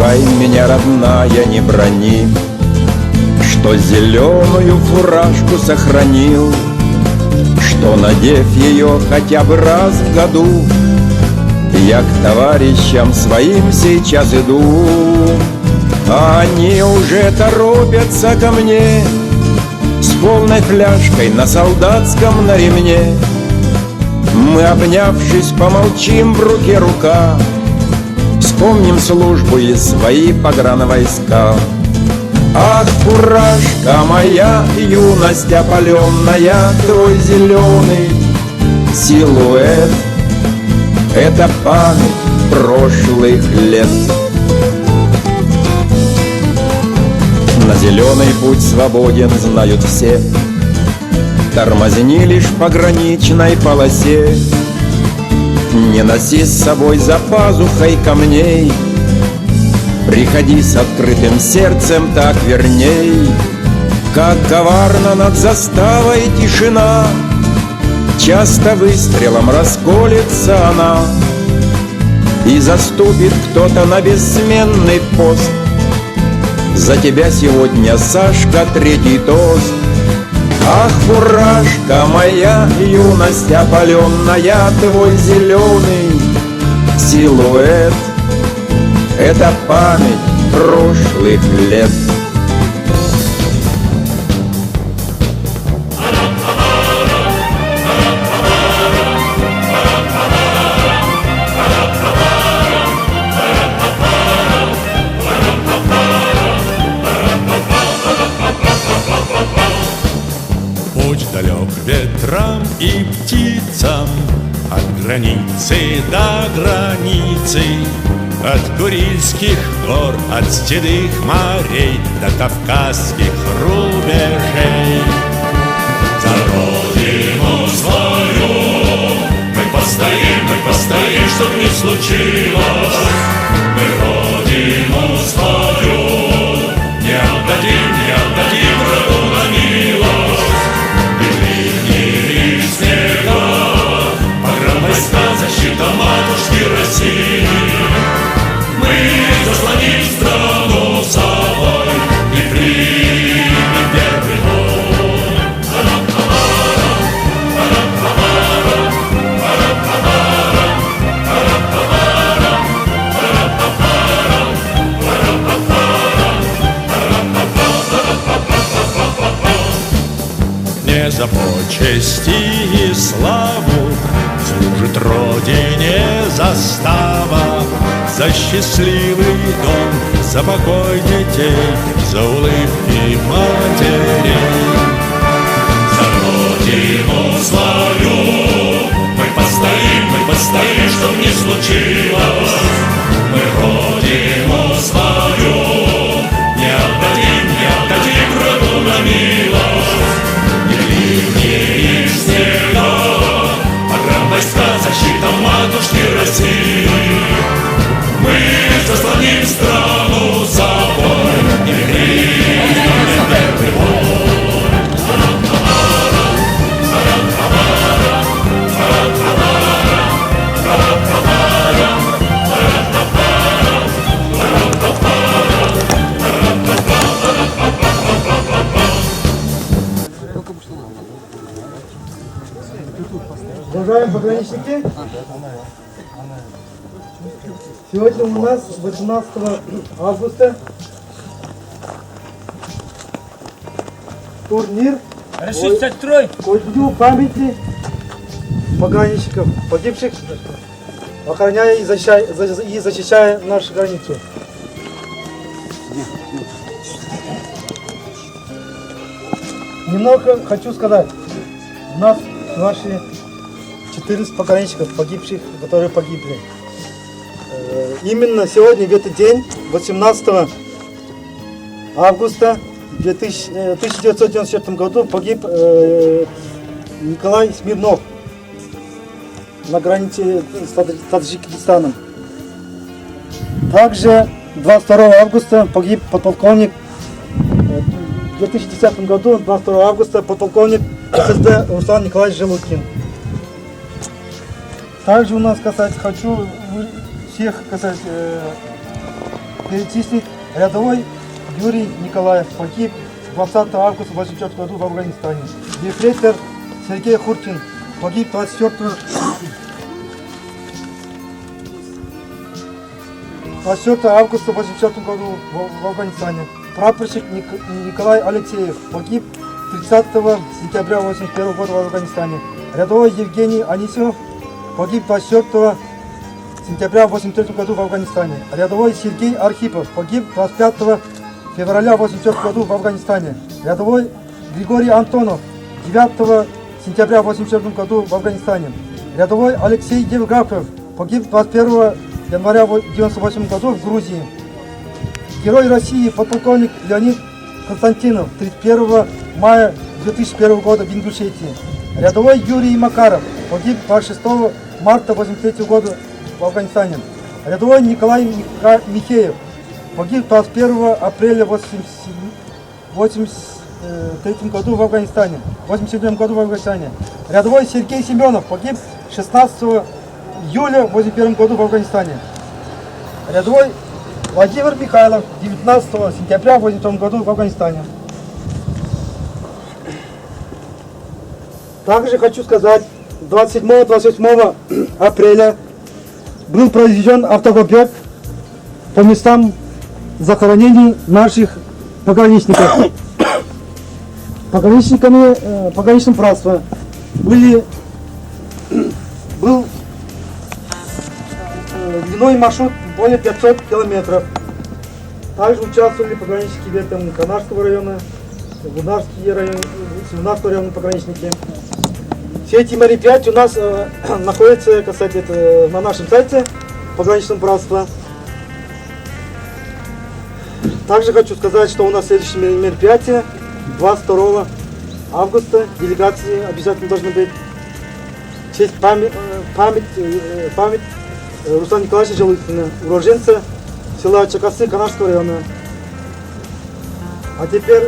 ругай меня, родная, не брони, что зеленую фуражку сохранил, что, надев ее хотя бы раз в году, я к товарищам своим сейчас иду. А они уже торопятся ко мне с полной фляжкой на солдатском на ремне. Мы, обнявшись, помолчим, в руке рука, вспомним службу и свои погранвойска. Ах, фуражка моя, юность опаленная, твой зеленый силуэт — это память прошлых лет. На зеленый путь свободен, знают все, тормозни лишь в пограничной полосе. Не носи с собой за пазухой камней, приходи с открытым сердцем, так верней. Как коварна над заставой тишина, часто выстрелом расколется она, и заступит кто-то на бессменный пост. За тебя сегодня, Сашка, третий тост. Ах, фуражка моя, юность опаленная, твой зеленый силуэт — это память прошлых лет. Путь далек ветрам и птицам, от границы до границы, от Курильских гор, от седых морей до Кавказских рубежей. За родину свою мы постоим, чтоб не случилось. Мы родину свою не отдадим врагу на милость. Бери в снегах погранвойска, защита матушки России. Мы заслоним страну собой и примем первый бой. Не за почести и славу служит Родине застава, за счастливый дом, за покой детей, за улыбки матерей. За Родину свою мы постоим, чтоб не случилось. Мы Родину свою не отдадим врагу на милость. Ни ливни, ни снега, погранвойска, защита матушки России. Мы заслоним страну собой и примем первый бой. Уважаемые пограничники, сегодня у нас 18 августа турнир по дню памяти пограничников, погибших, охраняя и защищая нашу границу. Немного хочу сказать. У нас наши 14 пограничников погибших, которые погибли. Именно сегодня, в этот день, 18 августа 1994 году погиб Николай Смирнов на границе с Таджикистаном. Также 22 августа погиб подполковник, в 2010 году, 22 августа, подполковник ССД Руслан Николаевич Желудкин. Также у нас, хочу всех перечислить. Рядовой Юрий Николаев погиб 20 августа 1984 году в Афганистане. Ефрейтор Сергей Хуртин погиб 24 августа 1984 году в Афганистане. Прапорщик Николай Алексеев погиб 30 сентября 1981 года в Афганистане. Рядовой Евгений Анисимов погиб 24 сентября 1983 году в Афганистане. Рядовой Сергей Архипов погиб 25 февраля 1984 году в Афганистане. Рядовой Григорий Антонов 9 сентября 1984 году в Афганистане. Рядовой Алексей Евграфов погиб 21 января 1998 году в Грузии. Герой России подполковник Леонид Константинов 31 мая 2001 года в Ингушетии. Рядовой Юрий Макаров погиб 26 марта 1983 года в Афганистане. Рядовой Николай Михеев погиб 21 апреля 1983 году в Афганистане. 87 году в Афганистане. Рядовой Сергей Семенов погиб 16 июля 1981 году в Афганистане. Рядовой Владимир Михайлов 19 сентября 1982 году в Афганистане. Также хочу сказать, 27-28 апреля был произведен автопробег по местам захоронений наших пограничников. Пограничным братством был длиной маршрут более 500 километров. Также участвовали пограничники ветом Канарского района, Гунарский район, Семенарского района пограничники. Все эти мероприятия у нас находятся, кстати, на нашем сайте пограничного братства. Также хочу сказать, что у нас следующее мероприятие 22 августа. Делегации обязательно должны быть. В честь память Руслана Николаевича Желудькина, уроженца села Чакасы Канарского района. А теперь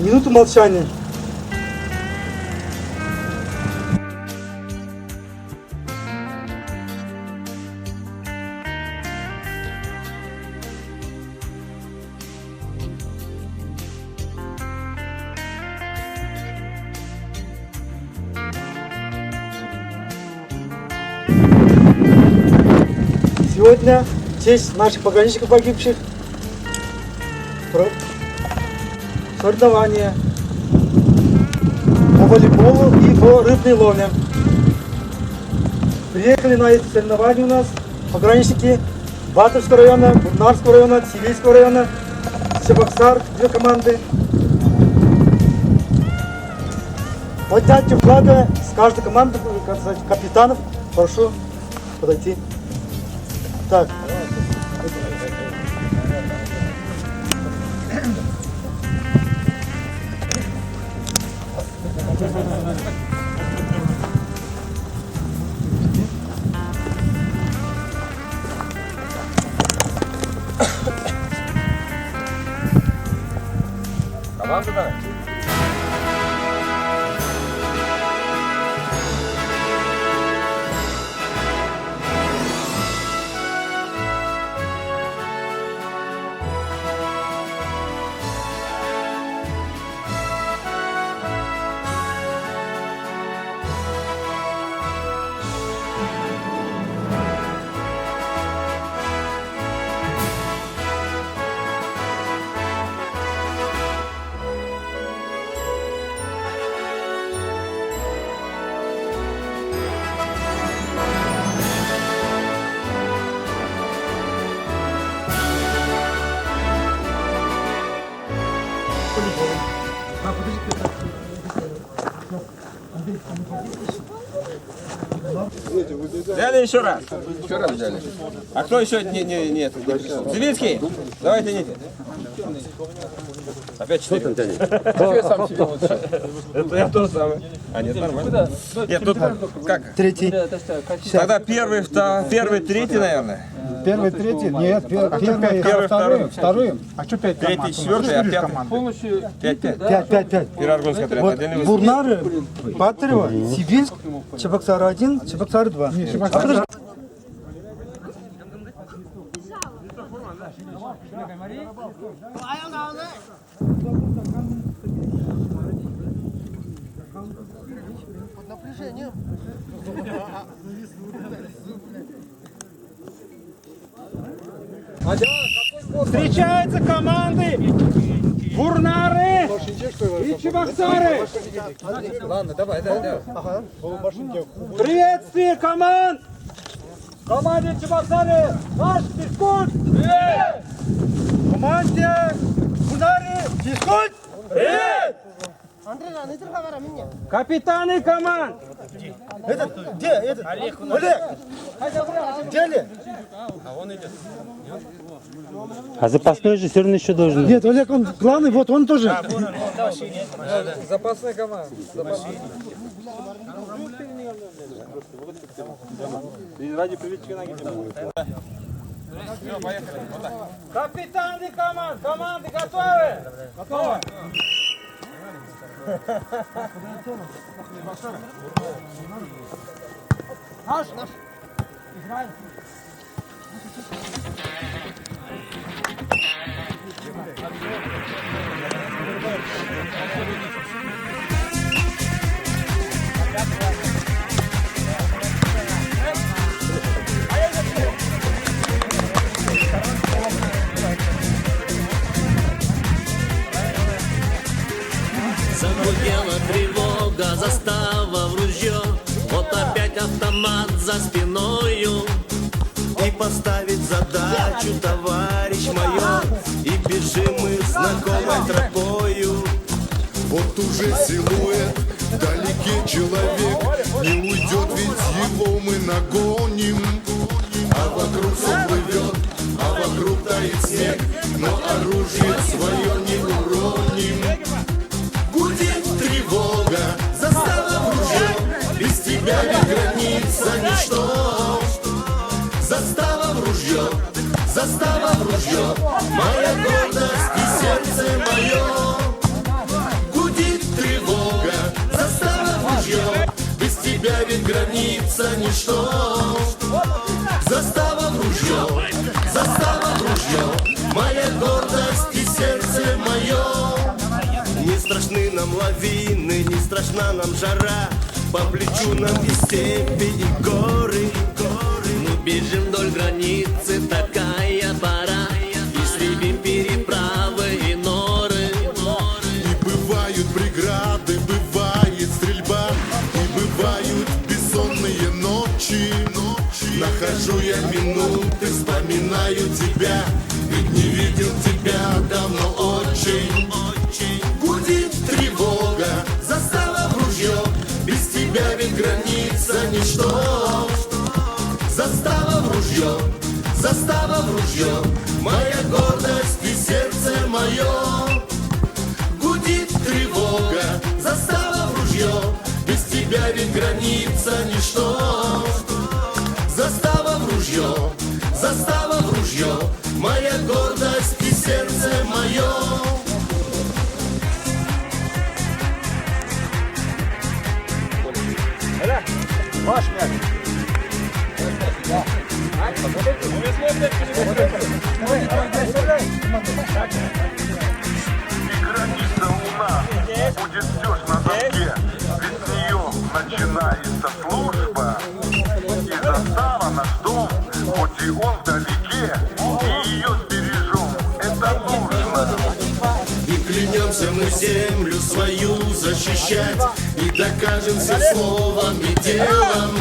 минуту молчания. Сегодня в честь наших пограничников погибших соревнования по волейболу и по рыбной ловле. Приехали на эти соревнования у нас пограничники Батырского района, Бурнарского района, Сивильского района, Чебоксар, 2 команды. Поднятие флага с каждой команды, капитанов, прошу подойти. Так. Команда, да? Взяли еще раз. Еще раз взяли. А кто еще нет? Зелинский, давай тяните. Опять 4. Что тянет? Я сам себе лучше. Это я тоже самый. А нет, нормально. Нет, тут как? Третий. Тогда первый, третий, наверное. Первый, третий? Нет, первый, второй. А что 5 команд? Третий, четвертый, а пятый. Полностью 5. 5. Пирогонский отряд. Вот Бурнары, Батырева, Сибирск, Чебоксар 1, Чебоксар 2. Встречаются команды Бурнары и Чебоксары. Ладно, давай. Приветствие команд! Команде Чебоксары марш физкульт! Привет! Команде Бурнары физкульт! Привет! Капитаны команд! Где? Олег. Где Олег? А запасной же все равно еще должен. Нет, Олег, он главный, вот он тоже. Запасная команда. Капитаны команд! Команды готовы? Готовы. Наш. Играем. Загудела тревога, застава в ружье. Вот опять автомат за спиною. И поставить задачу, товарищ майор. И бежим мы знакомой тропою. Вот уже силуэт, вдалеке человек. Не уйдет, ведь его мы нагоним. А вокруг все плывет, а вокруг тает снег. Но оружие свое не уроним. Гудит тревога, застава в ружье. Без тебя ведь граница ничто. Застава в ружье, моя гордость и сердце мое. Гудит тревога, застава в ружье. Без тебя ведь граница ничто. Застава в ружье, моя гордость и сердце мое. Не страшны нам лавины, не страшна нам жара. По плечу нам и степи, и горы. Мы бежим вдоль границы, такая пора. И сребим переправы и норы. И бывают преграды, бывает стрельба. И бывают бессонные ночи. Нахожу я минуты, вспоминаю тебя. Ведь не видел тебя давно очень. Гудит тревога, застава в ружье. Без тебя ведь граница ничто. Застава в ружье, моя гордость и сердце мое. Гудит тревога, застава в ружье. Без тебя ведь граница ничто. Застава в ружье, моя гордость и сердце мое. Ваш мяч. Граница луна будет все ж на доске, ведь с нее начинается служба. И застава наш дом, хоть и он вдалеке, и ее сбережем, это нужно. И клянемся мы землю свою защищать. И докажем всем словом и делом,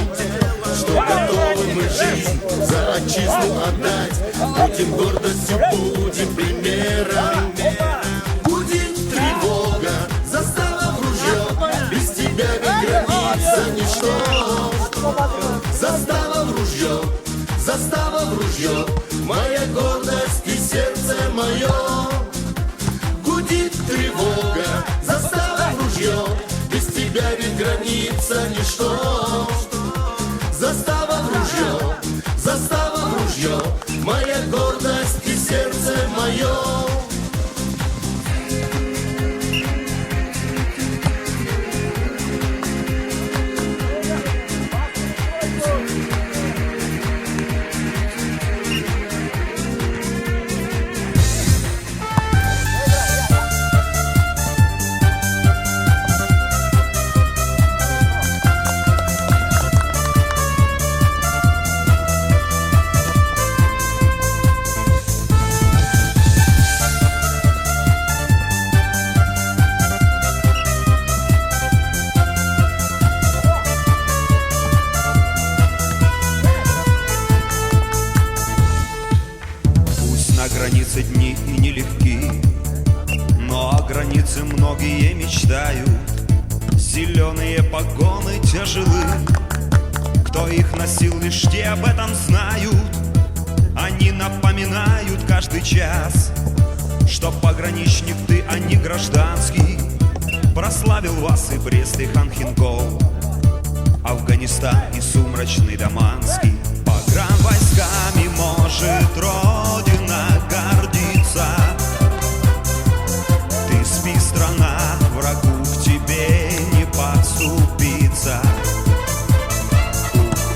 что готовы мы жизнь за отчизну отдать. Будем гордостью, будем примером. Будет тревога, застава в ружье. Без тебя ведь граница ничто. Застава в ружье, моя гордость и сердце мое. Гудит тревога, застава в ружье. Без тебя ведь граница ничто. Застава в ружье, моя гордость и сердце мое. дни и нелегки, но о границе многие мечтают. Зеленые погоны тяжелы, кто их носил, лишь те об этом знают. Они напоминают каждый час, что пограничник ты, а не гражданский. Прославил вас и Брест, и Хан-Хинкол, Афганистан и сумрачный Даманский. Погранвойсками может Родина гордиться. Ты спи, страна, врагу к тебе не подступиться.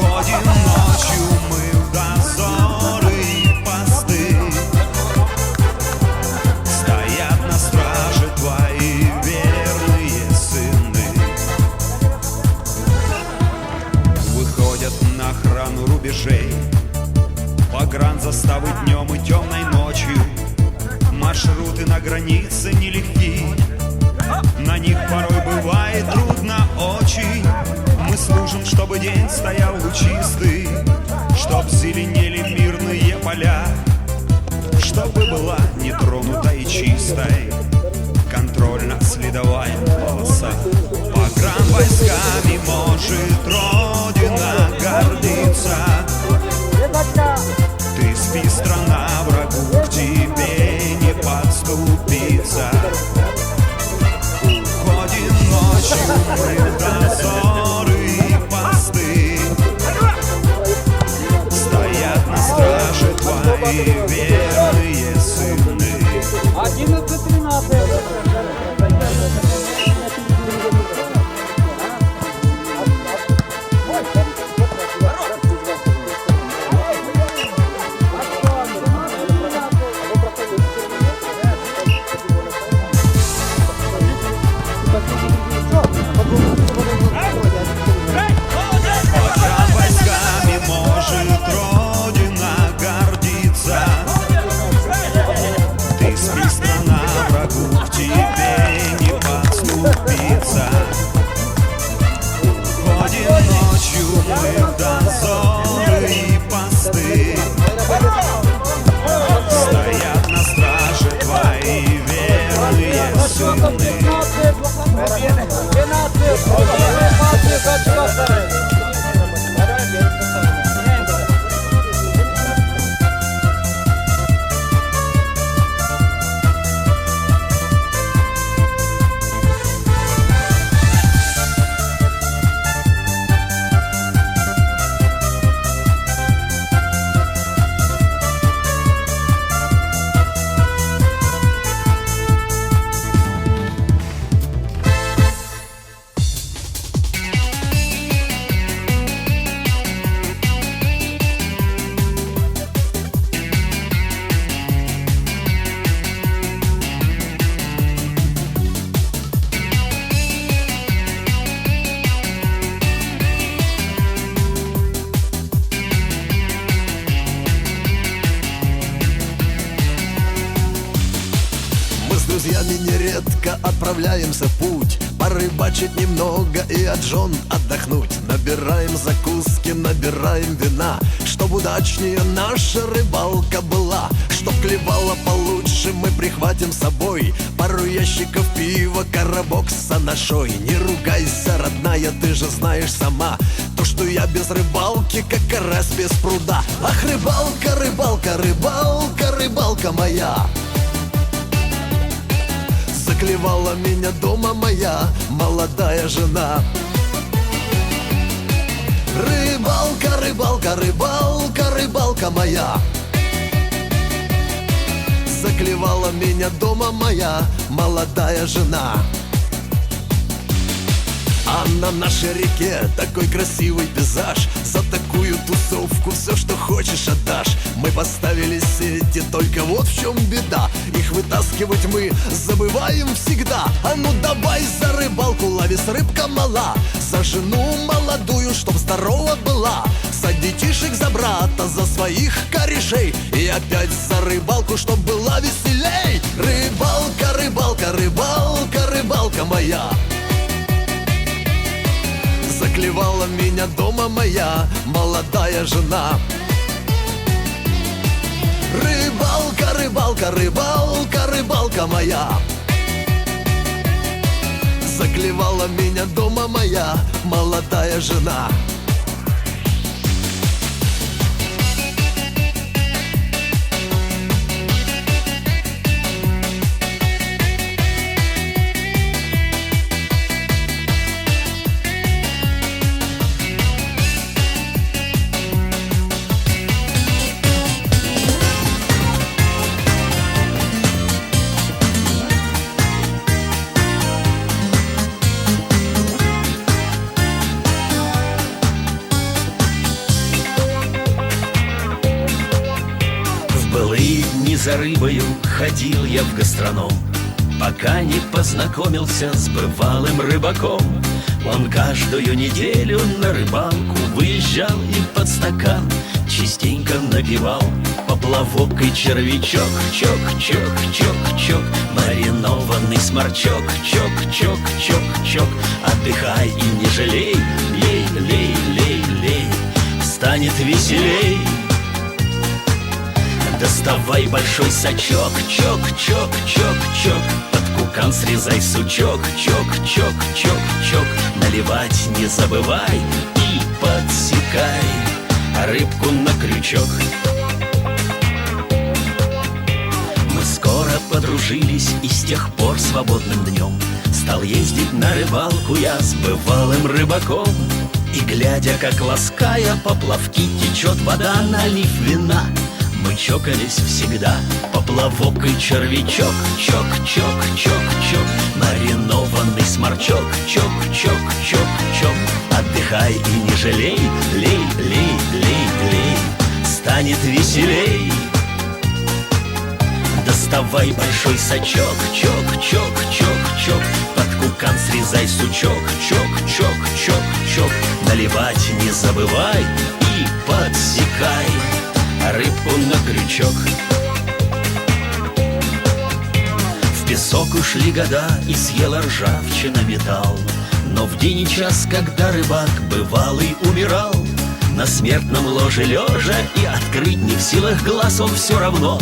Уходим ночью мы в дозоры и посты. Стоят на страже твои верные сыны. Выходят на охрану рубежей, погранзаставы днем и темной ночью. Маршруты на границе нелегки, на них порой бывает трудно очень. Мы служим, чтобы день стоял лучистый, чтоб зеленели мирные поля, чтобы была нетронутой и чистой контрольно-следовая полоса. Погранвойсками может Родина гордиться. Ты спи, страна, врагу к тебе не подступиться. Уходим ночью мы в дозоры и посты. Стоят на страже твои верные сыны. 11-13. Погранвойсками может Родина гордиться. Ты спи, страна, врагу к тебе не подступиться. Уходим ночью мы в дозоры и посты. Стоят на страже твои верные сыны. Друзьями нередко отправляемся в путь, порыбачить немного и от жен отдохнуть. Набираем закуски, набираем вина, чтоб удачнее наша рыбалка была. Чтоб клевала получше, мы прихватим с собой пару ящиков пива, коробок с анашой. Не ругайся, родная, ты же знаешь сама, то, что я без рыбалки, как карась без пруда. Ах, рыбалка, рыбалка, рыбалка, рыбалка моя, заклевала меня дома моя молодая жена. Рыбалка, рыбалка, рыбалка, рыбалка моя, заклевала меня дома моя молодая жена. А на нашей реке такой красивый пейзаж, за такую тусовку все, что хочешь, отдашь. Мы поставили сети, только вот в чем беда, их вытаскивать мы забываем всегда. А ну давай за рыбалку, ловись, рыбка мала, за жену молодую, чтоб здорова была, за детишек, за брата, за своих корешей, и опять за рыбалку, чтоб была веселей. Рыбалка, рыбалка, рыбалка, рыбалка моя, заклевала меня дома моя молодая жена. Рыбалка, рыбалка, рыбалка, рыбалка моя. Заклевала меня дома моя молодая жена. За рыбою ходил я в гастроном, пока не познакомился с бывалым рыбаком. Он каждую неделю на рыбалку выезжал и под стакан частенько напивал поплавок и червячок. Чок, чок, чок, чок, маринованный сморчок. Чок, чок, чок, чок, отдыхай и не жалей. Лей, лей, лей, лей, станет веселей. Доставай большой сачок, чок, чок, чок, чок, под кукан срезай сучок, чок, чок, чок, чок, наливать не забывай и подсекай рыбку на крючок. Мы скоро подружились и с тех пор свободным днем стал ездить на рыбалку я с бывалым рыбаком. И глядя, как лаская поплавки течет вода, налив вина, мы чокались всегда, поплавок и червячок. Чок, чок, чок, чок, маринованный сморчок. Чок, чок, чок, чок, отдыхай и не жалей. Лей, лей, лей, лей, станет веселей. Доставай большой сачок, чок, чок, чок, чок, под кукан срезай сучок. Чок, чок, чок, чок, наливать не забывай и подсекай рыбку на крючок. В песок ушли года и съела ржавчина металл, но в день и час, когда рыбак бывалый умирал, на смертном ложе лежа и открыть не в силах глаз, он все равно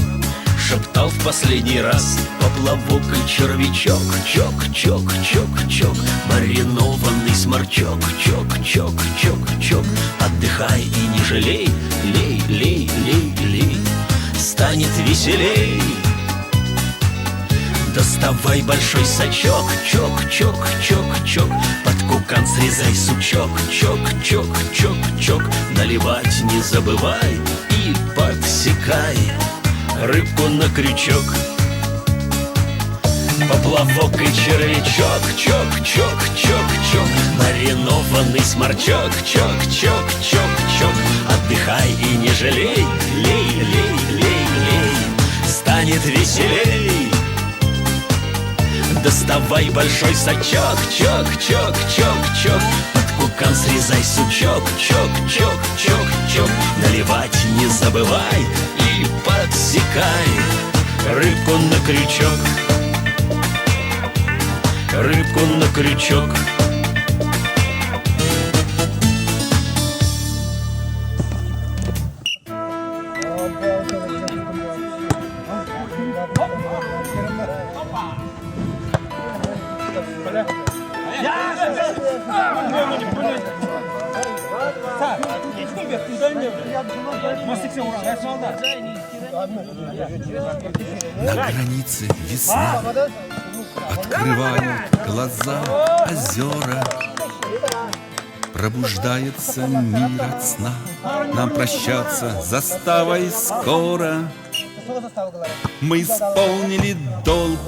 шептал в последний раз поплавок и червячок. Чок, чок, чок, чок, маринованный сморчок. Чок, чок, чок, чок, отдыхай и не жалей. Лей, лей, лей, лей, станет веселей. Доставай большой сачок, чок, чок, чок, чок, под кукан срезай сучок. Чок, чок, чок, чок, наливать не забывай и подсекай рыбку на крючок. Поплавок и червячок. Чок, чок, чок, чок, маринованный сморчок. Чок, чок, чок, чок, отдыхай и не жалей. Лей, лей, лей, лей, станет веселей. Доставай большой сачок. Чок, чок, чок, чок, под кукан срезай сучок. Чок, чок, чок, чок, наливать не забывай и подсекай рыбку на крючок. Рыбку на крючок. На границе весна открывают глаза озера, пробуждается мир от сна. Нам прощаться заставой скоро. Мы исполнили долг,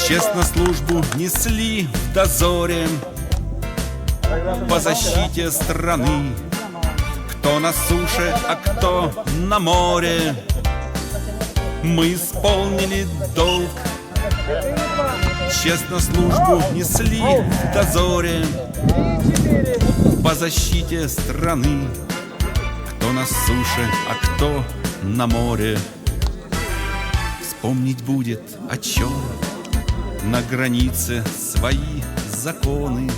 честно службу несли в дозоре по защите страны. Кто на суше, а кто на море. Мы исполнили долг, честно службу несли в дозоре по защите страны. Кто на суше, а кто на море. Вспомнить будет о чем на границе свои законы.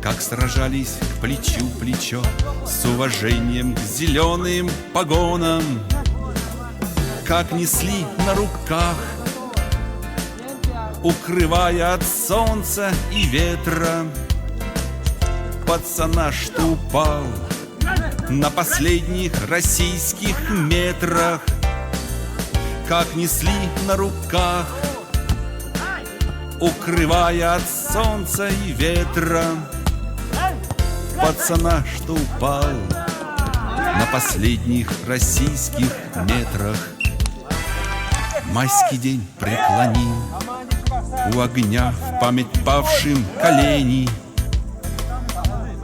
как сражались плечу к плечу, с уважением к зеленым погонам, как несли на руках, укрывая от солнца и ветра пацана, что упал на последних российских метрах, как несли на руках, укрывая от солнца и ветра пацана, что упал на последних российских метрах. Майский день преклоним у огня в память павшим колени.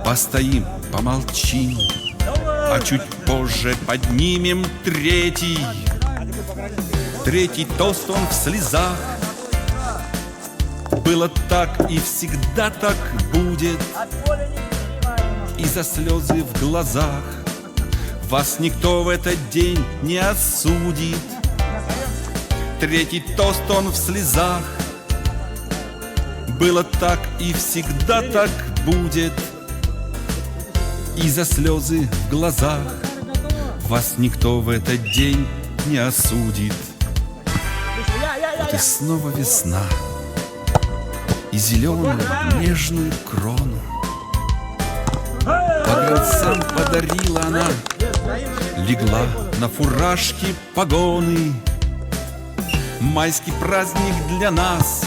Постоим, помолчим, а чуть позже поднимем третий. Третий тост он в слезах. Было так и всегда так будет. И за слезы в глазах вас никто в этот день не осудит. Третий тост он в слезах. Было так и всегда так будет. И за слезы в глазах вас никто в этот день не осудит. Вот и снова весна, и зеленую нежную крону погранцам подарила она, легла на фуражки погоны. Майский праздник для нас,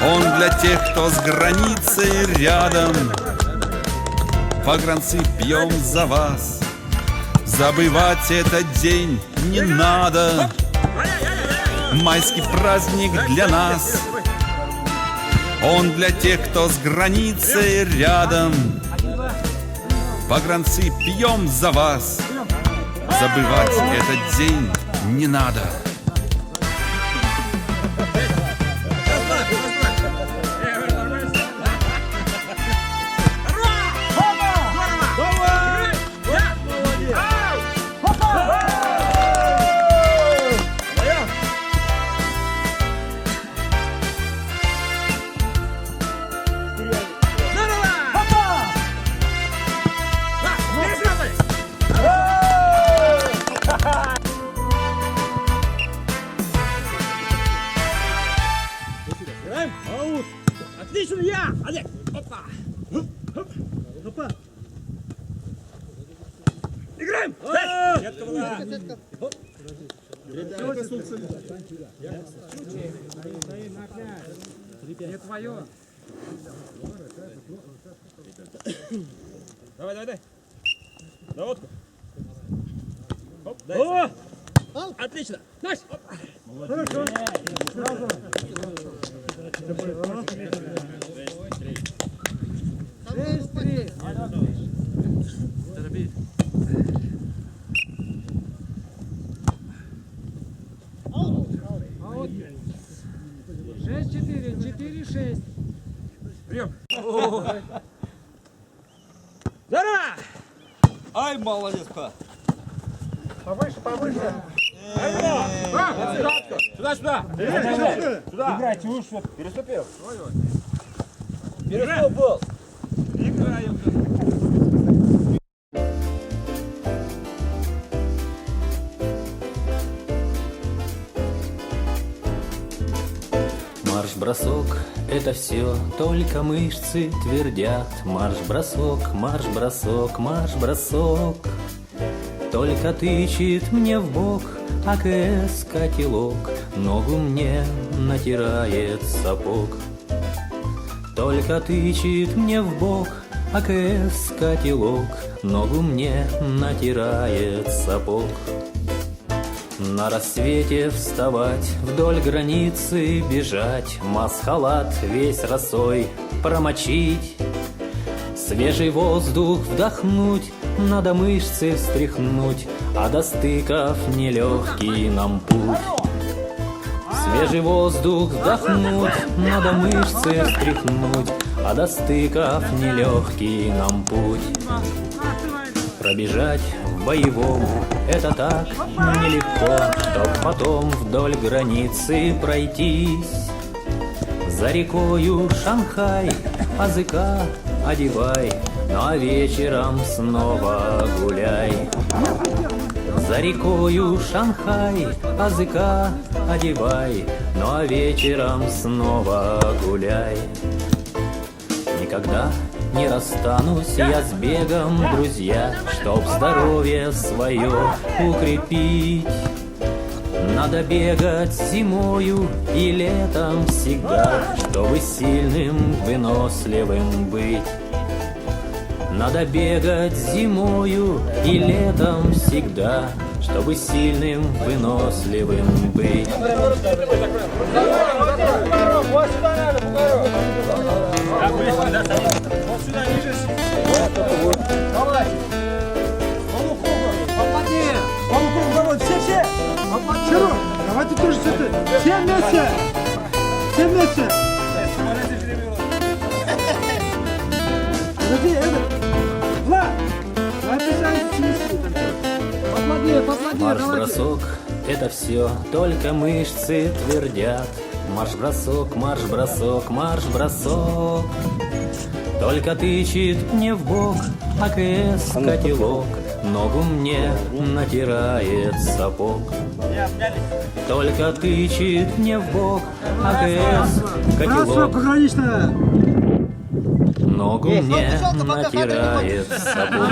он для тех, кто с границей рядом. Погранцы, пьем за вас, забывать этот день не надо. Майский праздник для нас, он для тех, кто с границей рядом. Погранцы, пьем за вас, забывать этот день не надо. Отлично, я! Олег! Опа! Опа! Играем! Сетка была! Не твое. Давай, давай, дай! На водку! Оп, дай! О! Отлично! Наш! Хорошо. Сразу. 6-3. 6-4, 4-6. Прием! Здорово! Ай, молодец, па. Повыше, повыше. Сюда, сюда! Сюда! Играйте, уж вот. Переступил! Переступил! Играем! Марш-бросок — это все, только мышцы твердят. Марш-бросок, марш-бросок, марш-бросок. Только тычет мне в бок АКС-котелок, ногу мне натирает сапог. Только тычет мне в бок АКС-котелок, ногу мне натирает сапог. На рассвете вставать, вдоль границы бежать, масхалат весь росой промочить, свежий воздух вдохнуть, надо мышцы встряхнуть, а до стыков нелегкий нам путь. Свежий воздух вдохнуть, надо мышцы встряхнуть, а до стыков нелегкий нам путь. Пробежать в боевом — это так нелегко, чтоб потом вдоль границы пройтись. За рекою Шанхай языка одевай, ну а вечером снова гуляй. За рекою Шанхай языка одевай, ну а вечером снова гуляй. Никогда не расстанусь я с бегом, друзья, чтоб здоровье свое укрепить. Надо бегать зимою и летом всегда, чтобы сильным, выносливым быть. Надо бегать зимою и летом всегда, чтобы сильным, выносливым быть. Все! Серег, давайте тоже все вместе! Все вместе! Подожди, Влад! Марш-бросок — это все, только мышцы твердят. Марш-бросок, марш-бросок, марш-бросок. Только тычет мне в бок АКС-котелок, ногу мне натирает сапог. Только тычет мне в бок АКС-котелок, ногу мне натирает сапог.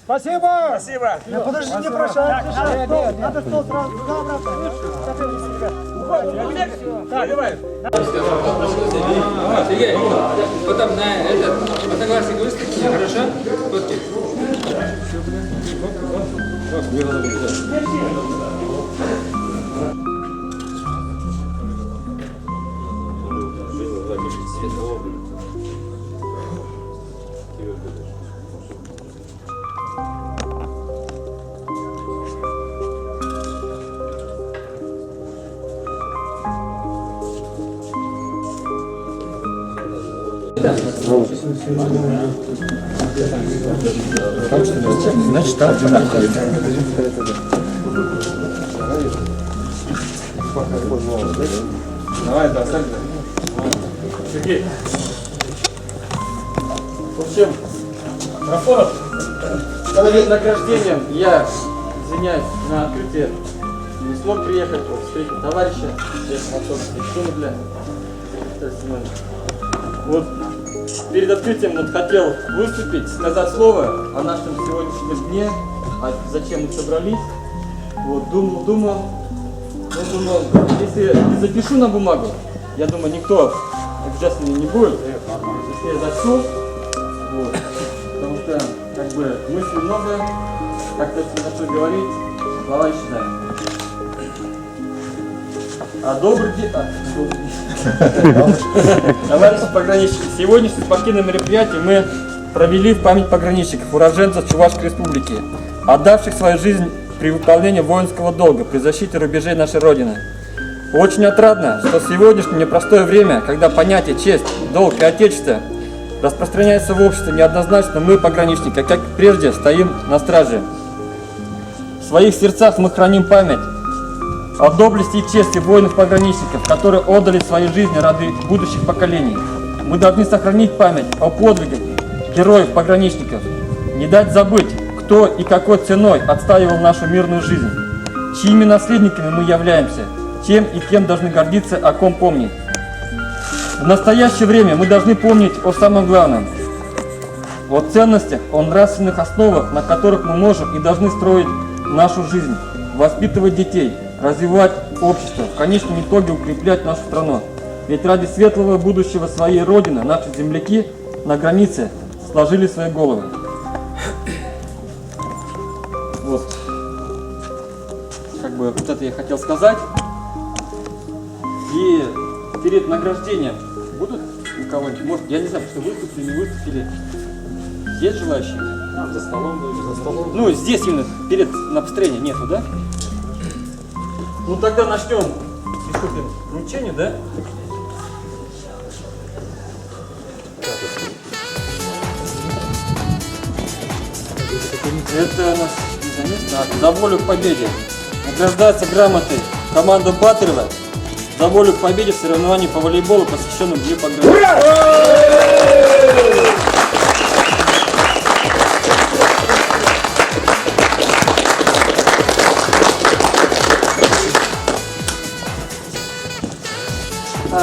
Спасибо! Спасибо! Подожди, не прощай! Надо стол сразу обратно. Так, давай. Сергей, потом на этот фотогласик выставите, хорошо? Значит, там Давай, да, Сергей. В общем, Рафонов, перед награждением я, извиняюсь, на открытие не смог приехать, вот, встретить товарища, здесь вот, перед открытием вот хотел выступить, сказать слово о нашем сегодняшнем дне, зачем мы собрались. Вот, думал, если запишу на бумагу, я думаю, никто обижаться не будет, если я запишу, вот, потому что, как бы, мыслей много, как-то начал говорить, слова считаем. Добрый день. Товарищи пограничники, сегодняшнее спортивное мероприятие мы провели в память пограничников, уроженцев Чувашской республики, отдавших свою жизнь при выполнении воинского долга при защите рубежей нашей Родины. Очень отрадно, что в сегодняшнее непростое время, когда понятие честь, долг и отечество распространяется в обществе неоднозначно, мы, пограничники, как прежде, стоим на страже. В своих сердцах мы храним память о доблести и чести воинов-пограничников, которые отдали свои жизни ради будущих поколений. Мы должны сохранить память о подвигах героев-пограничников, не дать забыть, кто и какой ценой отстаивал нашу мирную жизнь, чьими наследниками мы являемся, чем и кем должны гордиться, о ком помнить. В настоящее время мы должны помнить о самом главном, о ценностях, о нравственных основах, на которых мы можем и должны строить нашу жизнь, воспитывать детей, развивать общество, в конечном итоге укреплять нашу страну. Ведь ради светлого будущего своей Родины наши земляки на границе сложили свои головы. Вот. Как бы вот это я хотел сказать. И перед награждением будут у кого-нибудь, может, я не знаю, что выступили, не выступили. Есть желающие? За столом, за столом. Ну, здесь именно, перед на построение нету, да? Ну тогда начнем, приступим к вручению, да? Это у нас за волю к победе. Награждается грамотой команда Батырева за волю к победе в соревновании по волейболу, посвященном Дню пограничника.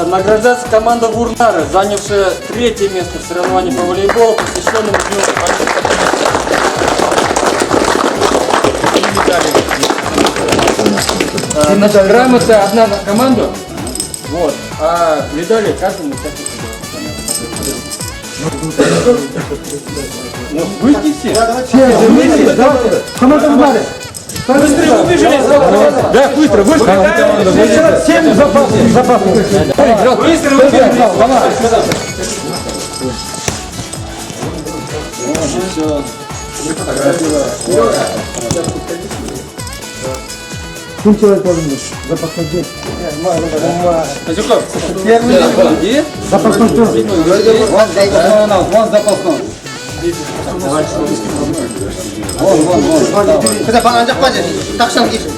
Награждается команда Вурнары, занявшая 3-е место в соревновании по волейболу, посвященном Дню пограничника. Значит, грамота одна на команду, вот, а медали каждому ну, выйти все. Все вместе, давайте. Команда Вурнары. Быстрее убежали. Да, быстро, быстро. 7 запасов. Быстро убежали. Сколько человек должен быть? Запасной день. Первый. Запасной день. Вон запасной. Kita bang anjak aja, tak sang gitu.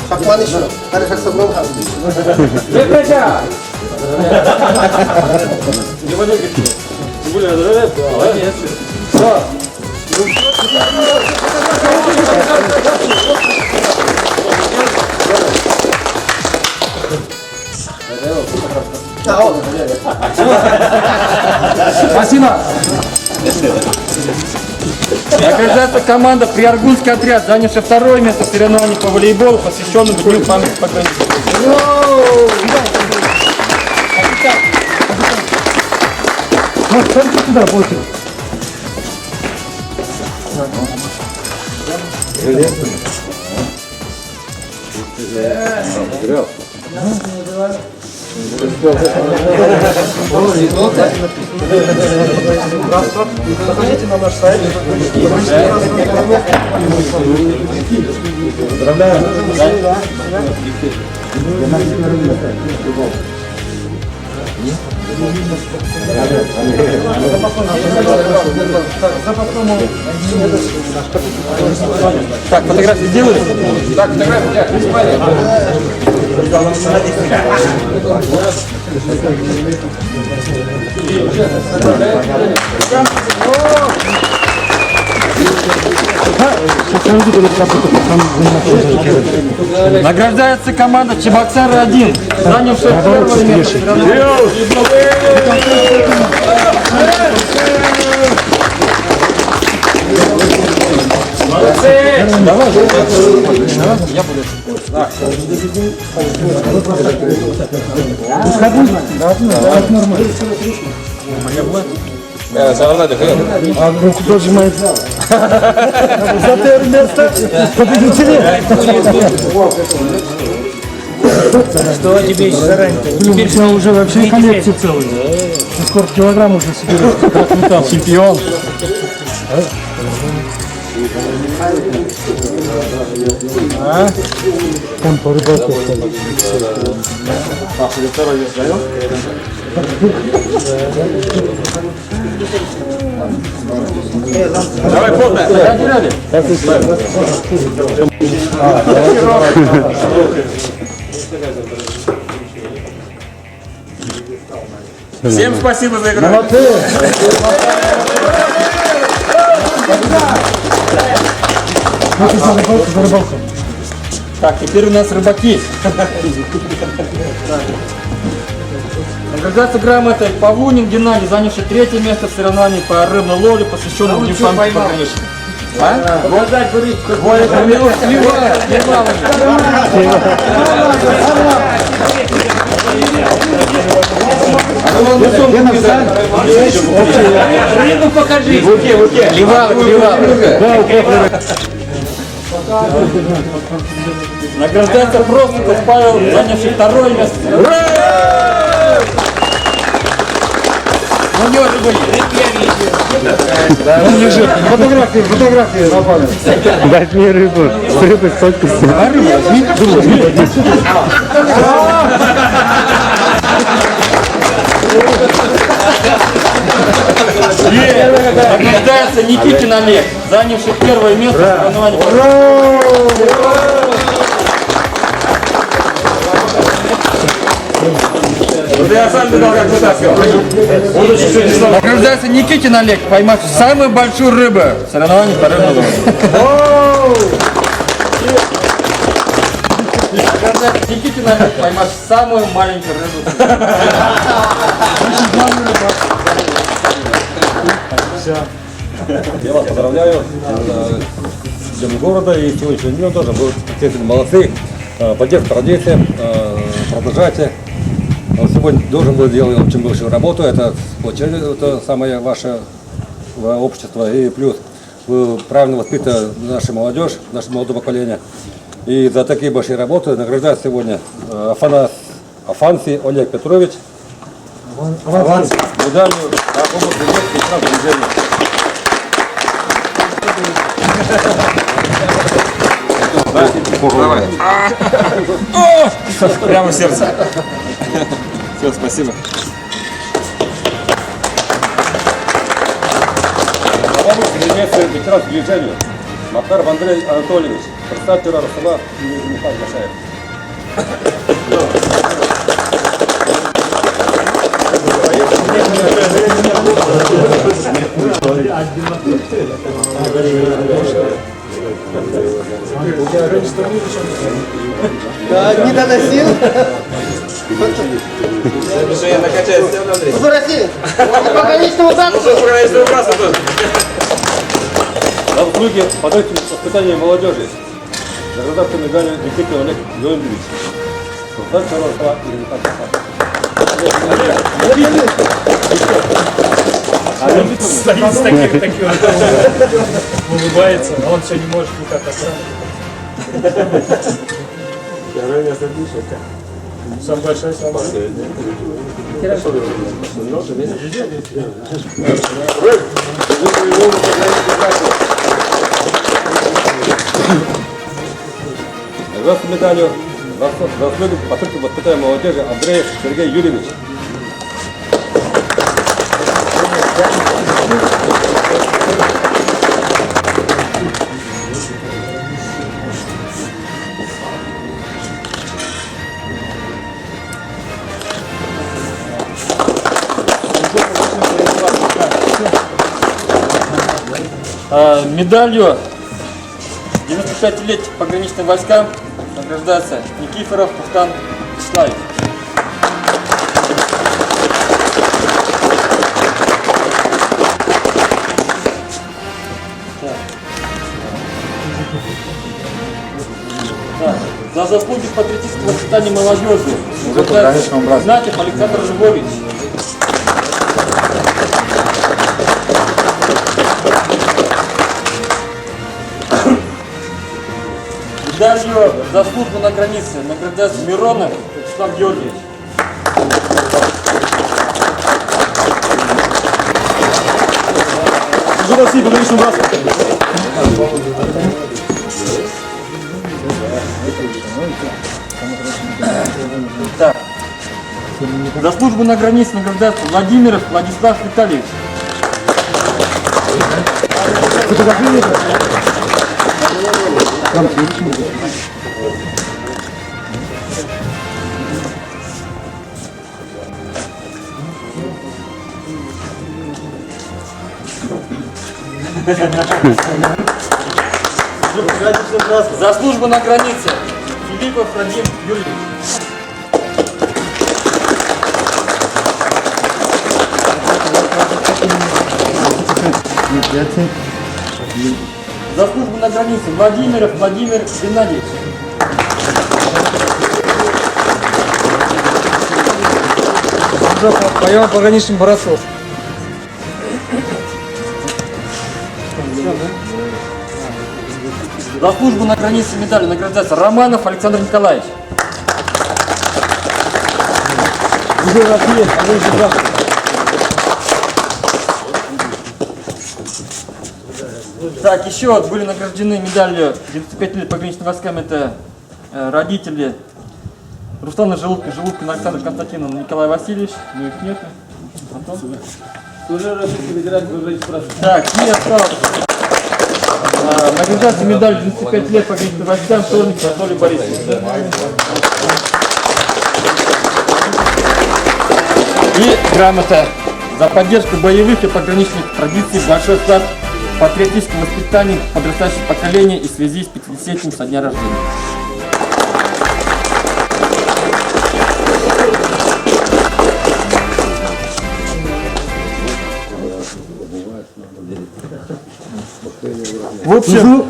Sakwan itu, ada sak sebelum hal. Bekerja. Gimana gitu? Boleh ada? Yes. So. Спасибо. Награждается команда Приаргунский отряд, занявший 2-е место в соревновании по волейболу, посвященному Дню памяти пограничников. Вот, смотрите туда, больше. Заходите на наш сайт. Поздравляем. Так, фотографии делают? Так, фотографии, Награждается команда Чебоксары-1, занявшая 1-е место. Давай, я буду. А кто сжимает? За место победители. Что тебе еще? Теперь все уже вообще коллекции целые. Сколько килограмм уже соберешь? Чемпион. А? Там по рыбалке стоит. Давай, фото. Всем спасибо за игру. Молодцы. За рыбалку. Так, теперь у нас рыбаки. Награждаться грамотой Павунин Геннадий, занявший 3-е место в соревновании по рыбной ловле, посвященному Дню памяти пограничников. Рыбу покажи. Награждается Простиков Павел, занявший 2-е место. У него же были. Он лежит. Фотографии на память. Дать мне рыбу. С рыбой столько всего. А рыбу возьми. Награждается Никитин Олег, занявший первое место в соревновании. Я сам видал, как вытаскивал. Награждается Никитин Олег, поймав самую большую рыбу в соревновании по рыбному лову. Награждается Никитин Олег, поймав самую маленькую рыбу. Я вас поздравляю с Днем города, и сегодняшний день тоже вы молодцы, поддержка традиции, продолжайте. Вот сегодня должен был делать очень большую работу, это самое ваше общество, и плюс вы правильно воспитываете нашу молодежь, наше молодое поколение. И за такие большие работы награждает сегодня Афанасий Олег Петрович медалью за помощь и сразу движение. Давай. Прямо в сердце. Все, спасибо. Помощь применяется ветеран к движению. Макаров Андрей Анатольевич, представитель Ростова Михаил Гашаев. Не доносил. Я накачаюсь, Андрей. Возврати. Пограничного братства. Пограничного братства тоже. За заслуги подготовки воспитания молодежи. Награждается медалью Никита Олег Леонидович. Представитель Ростова Стоит с таким улыбается, а он все не может никак отправить. Самое большое, самое большое. Награждается медалью за заслуги подготовки воспитания молодежи Андреев Сергей Юрьевич. Медалью 95-летних пограничным войскам награждается Никифоров Пухтан Вячеславович. За заслуги в патриотическом воспитании молодежи Игнатьев Александр Львович. Медалью за службу на границе награждается Миронов Вячеслав Георгиевич. Так. За службу на границе награждается Владимиров Владислав Витальевич. За службу на границе Филиппов Радим Юрьевич. За службу на границе Владимиров Владимир Геннадьевич. Поем пограничным борцов. За службу на границе медалью награждается Романов Александр Николаевич. Так, еще вот были награждены медалью 95 лет пограничным войскам. Это родители Руслана Желудкина, Александр Константиновна, Николай Васильевич. Но их нет. Потом. Так, и осталось награждать за медаль 95 лет пограничным властям Шорник Анатолий Борисович. И грамота за поддержку боевых и пограничных традиций, большой вклад в патриотическое воспитание подрастающего поколения и в связи с 50-летием со дня рождения. В общем,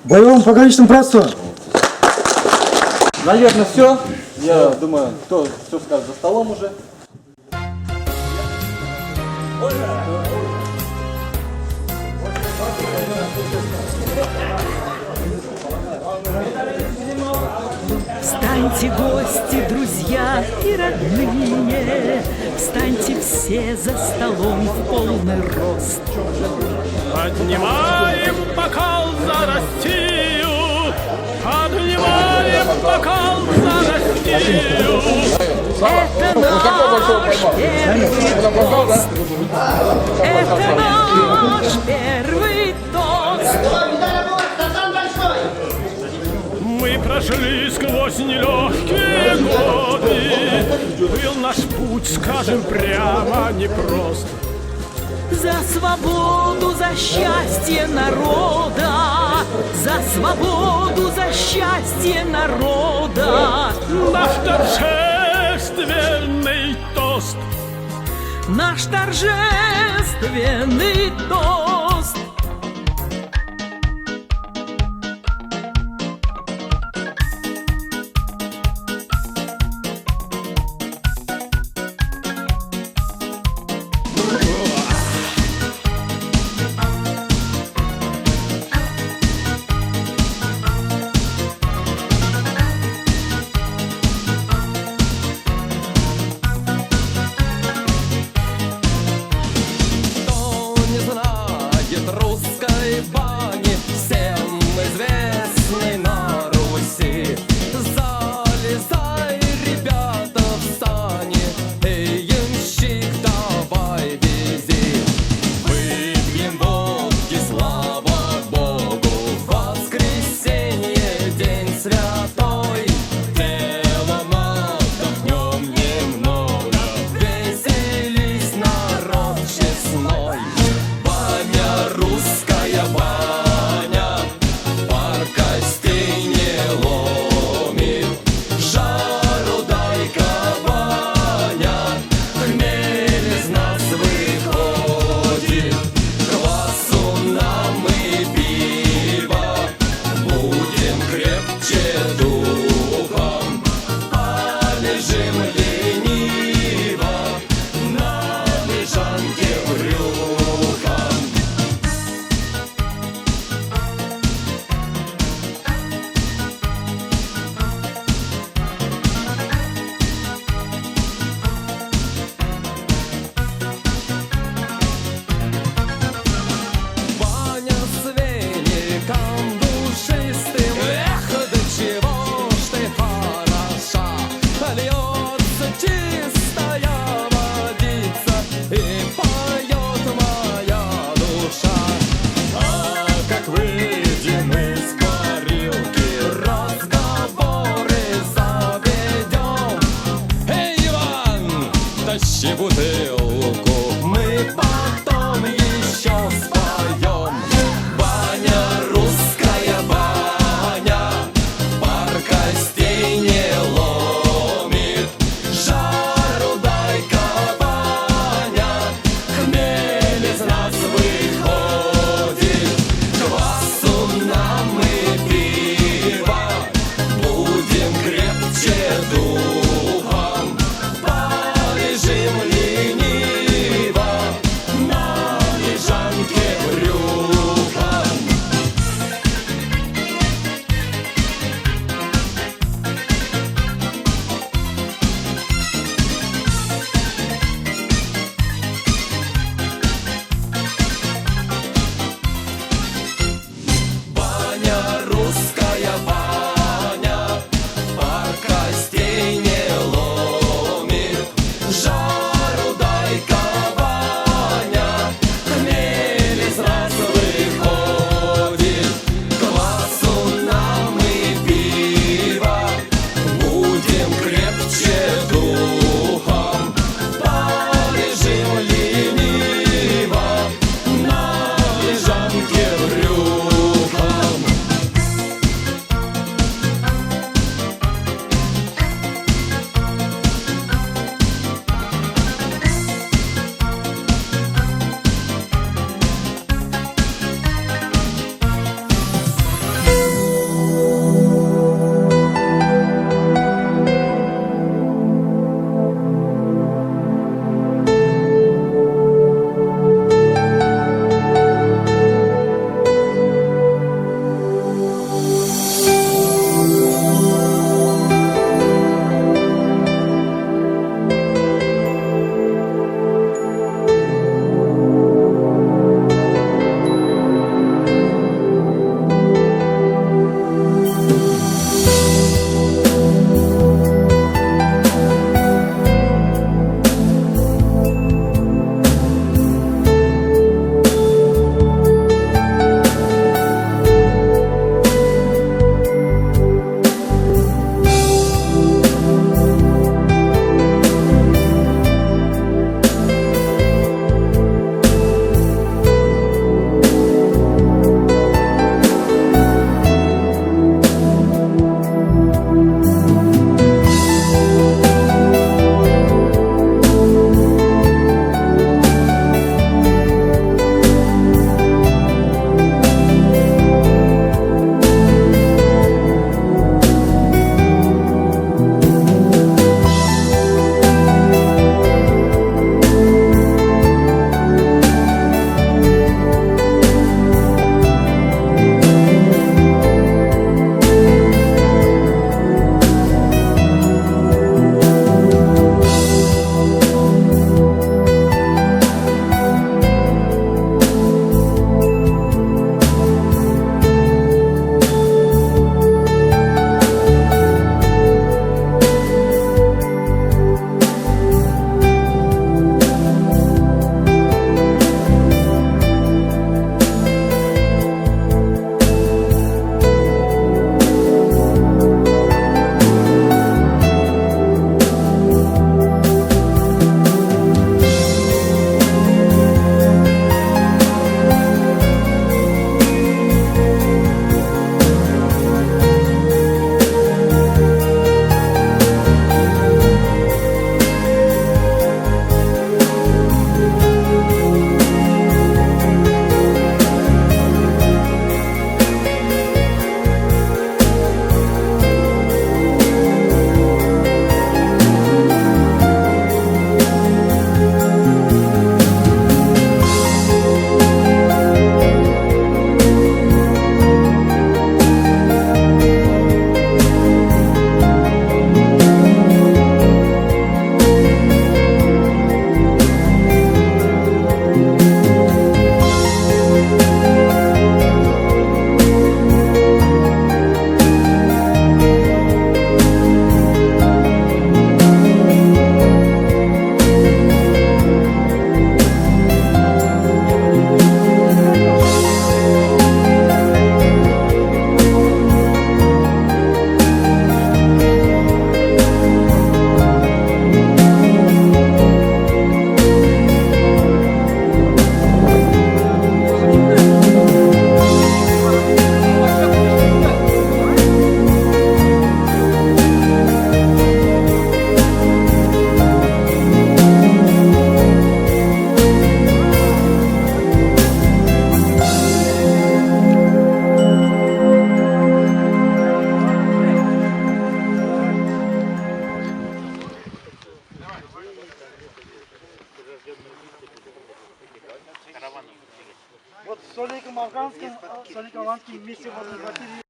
боевым пограничным братством. Наверное, все. Я думаю, кто все скажет за столом уже. Встаньте, гости, друзья и родные, встаньте все за столом в полный рост. Поднимаем бокал за Россию, поднимаем бокал за Россию. Это наш первый тост. Это наш первый тост. Мы прошли сквозь нелегкие годы, был наш путь, скажем прямо, непрост. За свободу, за счастье народа, за свободу, за счастье народа. Наш торжественный тост. Наш торжественный тост. Русской бани, всем известной на Руси. Залезай, ребята, в сани, эй, ямщик, давай вези. Выпьем водки, слава Богу, воскресенье, день святой. Телом отдохнем немного, веселись, народ честной. Русская баня, пар костей не ломит, жару дай-ка, баня, хмель из нас выходит, квасу нам и пиво, будем крепче духом, полежим лениво на лежанке брюхом. Душистым, эх, до чего ж ты хороша, льется чистая водица и поет моя душа. А как выйдем из парилки, разговоры заведем. Эй, Иван, тащи бутылку, мы потом еще споем. Русская баня, пар костей не ломит, жару дай-ка, баня, хмель из нас выходит, квасу нам и пиво, будем крепче духом, полежим ли с Олегом Ивановским вместе в одной квартире